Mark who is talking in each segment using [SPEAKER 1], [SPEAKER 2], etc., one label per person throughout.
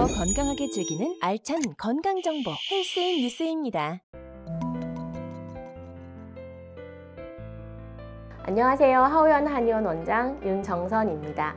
[SPEAKER 1] 더 건강하게 즐기는 알찬 건강정보 헬스인 뉴스입니다.
[SPEAKER 2] 안녕하세요. 하우연 한의원 원장 윤정선입니다.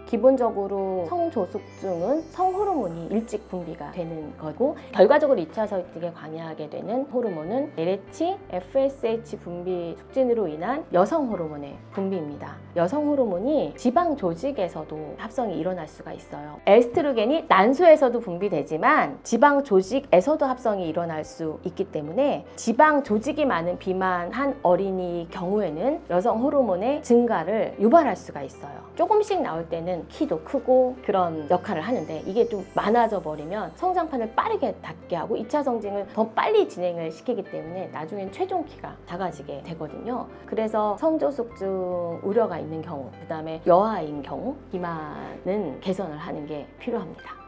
[SPEAKER 2] 기본적으로 성조숙증은 성호르몬이 일찍 분비가 되는 거고, 결과적으로 2차 설득에 관여하게 되는 호르몬은 LH, FSH 분비 촉진으로 인한 여성 호르몬의 분비입니다. 여성 호르몬이 지방 조직에서도 합성이 일어날 수가 있어요. 에스트로겐이 난소에서도 분비되지만 지방 조직에서도 합성이 일어날 수 있기 때문에 지방 조직이 많은 비만한 어린이 경우에는 여성 호르몬의 증가를 유발할 수가 있어요. 조금씩 나올 때는 키도 크고 그런 역할을 하는데, 이게 좀 많아져 버리면 성장판을 빠르게 닫게 하고 2차 성징을 더 빨리 진행을 시키기 때문에 나중엔 최종 키가 작아지게 되거든요. 그래서 성조숙증 우려가 있는 경우, 그 다음에 여아인 경우 비만은 개선을 하는 게 필요합니다.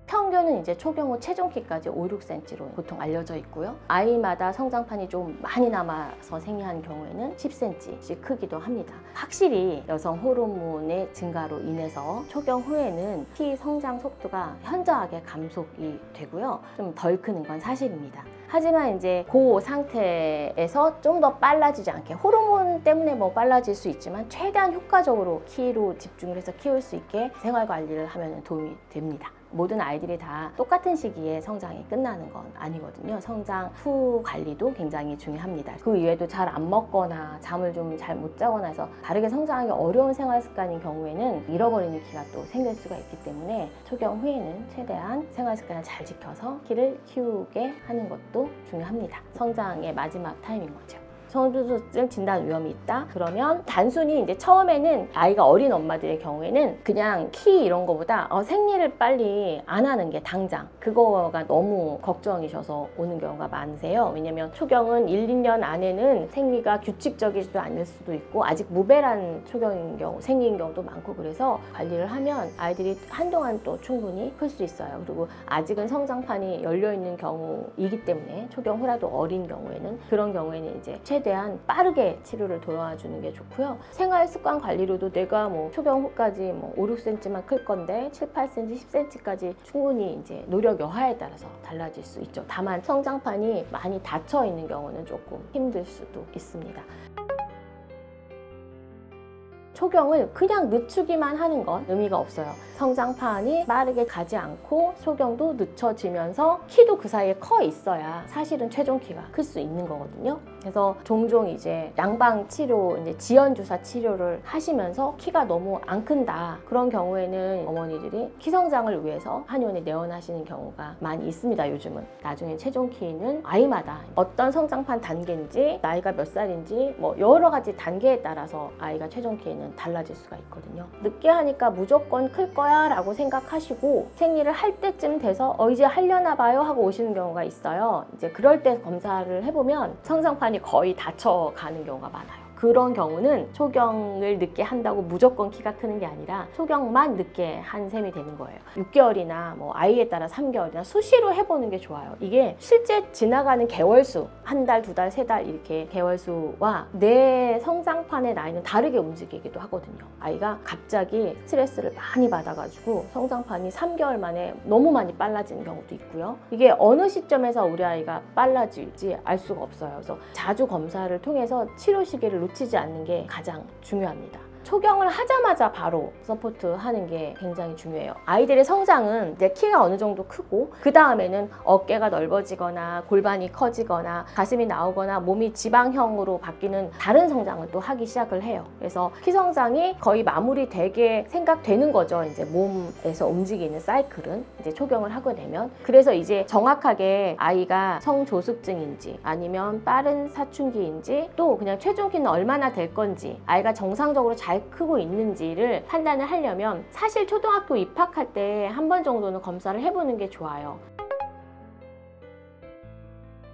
[SPEAKER 2] 평균은 이제 초경후 체중 키까지 5, 6cm로 보통 알려져 있고요. 아이마다 성장판이 좀 많이 남아서 생리한 경우에는 10cm씩 크기도 합니다. 확실히 여성 호르몬의 증가로 인해서 초경 후에는 키 성장 속도가 현저하게 감속이 되고요. 좀 덜 크는 건 사실입니다. 하지만 이제 그 상태에서 좀 더 빨라지지 않게, 호르몬 때문에 뭐 빨라질 수 있지만 최대한 효과적으로 키로 집중을 해서 키울 수 있게 생활 관리를 하면 도움이 됩니다. 모든 아이들이 다 똑같은 시기에 성장이 끝나는 건 아니거든요. 성장 후 관리도 굉장히 중요합니다. 그 이외에도 잘 안 먹거나 잠을 좀 잘 못 자거나 해서 다르게 성장하기 어려운 생활 습관인 경우에는 잃어버리는 키가 또 생길 수가 있기 때문에 초경 후에는 최대한 생활 습관을 잘 지켜서 키를 키우게 하는 것도 중요합니다. 성장의 마지막 타임인 거죠. 성조숙증 진단 위험이 있다? 그러면 단순히 이제 처음에는 아이가 어린 엄마들의 경우에는 그냥 키 이런 거보다 생리를 빨리 안 하는 게 당장 그거가 너무 걱정이셔서 오는 경우가 많으세요. 왜냐면 초경은 1, 2년 안에는 생리가 규칙적이지도 않을 수도 있고 아직 무배란 초경인 경우, 생리인 경우도 많고, 그래서 관리를 하면 아이들이 한동안 또 충분히 클 수 있어요. 그리고 아직은 성장판이 열려있는 경우이기 때문에 초경 후라도 어린 경우에는, 그런 경우에는 이제 최대한 빠르게 치료를 도와주는 게 좋고요. 생활 습관 관리로도 내가 뭐 초경 후까지 뭐 5, 6cm만 클 건데 7, 8cm, 10cm까지 충분히 이제 노력 여하에 따라서 달라질 수 있죠. 다만 성장판이 많이 닫혀 있는 경우는 조금 힘들 수도 있습니다. 초경을 그냥 늦추기만 하는 건 의미가 없어요. 성장판이 빠르게 가지 않고 초경도 늦춰지면서 키도 그 사이에 커 있어야 사실은 최종 키가 클 수 있는 거거든요. 그래서 종종 이제 양방 치료, 이제 지연 주사 치료를 하시면서 키가 너무 안 큰다, 그런 경우에는 어머니들이 키 성장을 위해서 한의원에 내원하시는 경우가 많이 있습니다. 요즘은 나중에 최종 키는 아이마다 어떤 성장판 단계인지, 나이가 몇 살인지 뭐 여러 가지 단계에 따라서 아이가 최종 키는 달라질 수가 있거든요. 늦게 하니까 무조건 클 거야 라고 생각하시고 생리를 할 때쯤 돼서 이제 하려나 봐요 하고 오시는 경우가 있어요. 이제 그럴 때 검사를 해보면 성장판이 거의 닫혀가는 경우가 많아요. 그런 경우는 초경을 늦게 한다고 무조건 키가 크는 게 아니라 초경만 늦게 한 셈이 되는 거예요. 6개월이나 뭐 아이에 따라 3개월이나 수시로 해보는 게 좋아요. 이게 실제 지나가는 개월수, 한 달, 두 달, 세 달 이렇게 개월수와 내 성장판의 나이는 다르게 움직이기도 하거든요. 아이가 갑자기 스트레스를 많이 받아가지고 성장판이 3개월 만에 너무 많이 빨라지는 경우도 있고요. 이게 어느 시점에서 우리 아이가 빨라질지 알 수가 없어요. 그래서 자주 검사를 통해서 치료 시기를 놓치지 않는 게 가장 중요합니다. 초경을 하자마자 바로 서포트하는 게 굉장히 중요해요. 아이들의 성장은 내 키가 어느 정도 크고 그 다음에는 어깨가 넓어지거나 골반이 커지거나 가슴이 나오거나 몸이 지방형으로 바뀌는 다른 성장을 또 하기 시작을 해요. 그래서 키 성장이 거의 마무리되게 생각되는 거죠. 이제 몸에서 움직이는 사이클은 이제 초경을 하게 되면. 그래서 이제 정확하게 아이가 성조숙증인지 아니면 빠른 사춘기인지, 또 그냥 최종 키는 얼마나 될 건지, 아이가 정상적으로 잘 크고 있는지를 판단을 하려면 사실 초등학교 입학할 때 한 번 정도는 검사를 해보는 게 좋아요.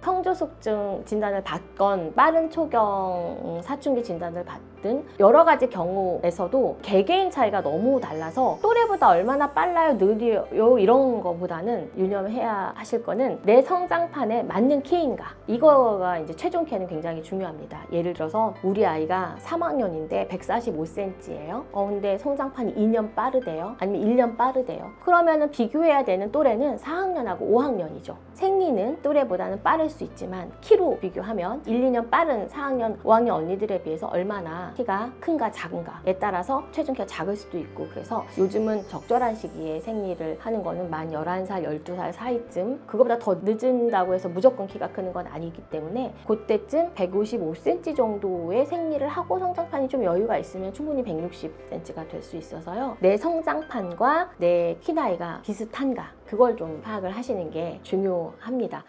[SPEAKER 2] 성조숙증 진단을 받건 빠른 초경 사춘기 진단을 받건 있든 여러 가지 경우에서도 개개인 차이가 너무 달라서 또래보다 얼마나 빨라요, 느려요 이런 거보다는 유념해야 하실 거는 내 성장판에 맞는 키인가, 이거가 이제 최종 키는 굉장히 중요합니다. 예를 들어서 우리 아이가 3학년인데 145cm예요. 근데 성장판이 2년 빠르대요. 아니면 1년 빠르대요. 그러면은 비교해야 되는 또래는 4학년하고 5학년이죠. 생리는 또래보다는 빠를 수 있지만 키로 비교하면 1, 2년 빠른 4학년, 5학년 언니들에 비해서 얼마나 키가 큰가 작은가에 따라서 체중 키가 작을 수도 있고, 그래서 요즘은 적절한 시기에 생리를 하는 거는 만 11살, 12살 사이쯤, 그거보다 더 늦은다고 해서 무조건 키가 크는 건 아니기 때문에 그때쯤 155cm 정도의 생리를 하고 성장판이 좀 여유가 있으면 충분히 160cm가 될 수 있어서요. 내 성장판과 내 키 나이가 비슷한가, 그걸 좀 파악을 하시는 게 중요합니다.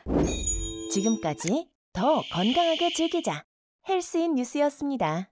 [SPEAKER 1] 지금까지 더 건강하게 즐기자 헬스인 뉴스였습니다.